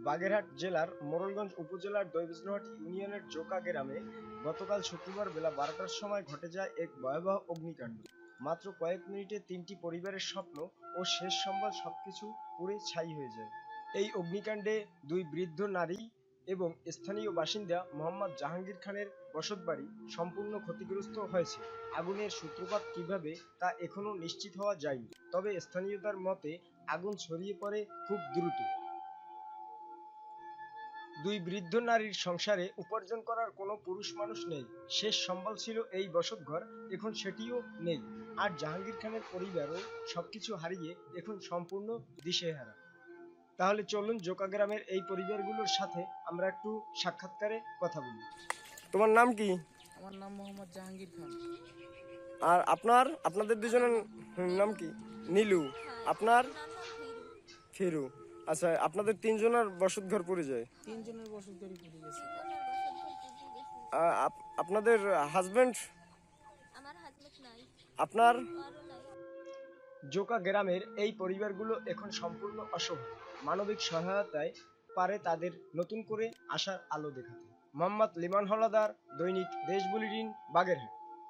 বাগেরহাট জেলার মোড়লগঞ্জ উপজেলার দৈবজ্ঞহাট ইউনিয়নের জোকা গ্রামে গতকাল শুক্রবার বেলা 12টার সময় ঘটে যায় এক ভয়াবহ অগ্নিকাণ্ড। মাত্র কয়েক মিনিটে 3টি পরিবারের স্বপ্ন ও শেষ সম্বল সবকিছু পুড়ে ছাই হয়ে যায়। এই অগ্নিকাণ্ডে 2 বৃদ্ধ নারী এবং স্থানীয় বাসিন্দা মোহাম্মদ জাহাঙ্গীর খানের বসতবাড়ি সম্পূর্ণ ক্ষতিগ্রস্ত হয়েছে। আগুনের সূত্রপাত কিভাবে তা এখনো নিশ্চিত হওয়া যায়নি, তবে স্থানীয়দের মতে আগুন ছড়িয়ে পড়ে খুব দ্রুত। 2 বৃদ্ধ নারীর সংসারে উপার্জন করার কোনো পুরুষ মানুষ নেই। শেষ সম্বল ছিল এই বসতঘর, এখন সেটিও নেই। আর জাহাঙ্গীর খানের পরিবারও সবকিছু হারিয়ে এখন সম্পূর্ণ দিশেহারা। তাহলে চলুন জোকা গ্রামের এই পরিবারগুলোর সাথে আমরা একটু সাক্ষাৎকারে কথা বলি। তোমার নাম কি? আমার নাম মোহাম্মদ জাহাঙ্গীর খান। আর আপনাদের দুজনের নাম কি? নীলু। আপনার? ফিরু। আচ্ছা, আপনাদের 3 জনের বসতঘর পুড়ে যায়। 3 জনের বসতঘরই পুড়ে গেছে। আপনাদের হাজবেন্ড? আমার হাজবেন্ড নাই। আপনার? আমারও নাই। জোকা গ্রামের এই পরিবারগুলো এখন সম্পূর্ণ অসহায়। মানবিক সহায়তায় পারে তাদের নতুন করে আশার আলো দেখাতে। মোহাম্মদ লিমন হলাদার, দৈনিক দেশ বুলেটিন, বাগেরহাট।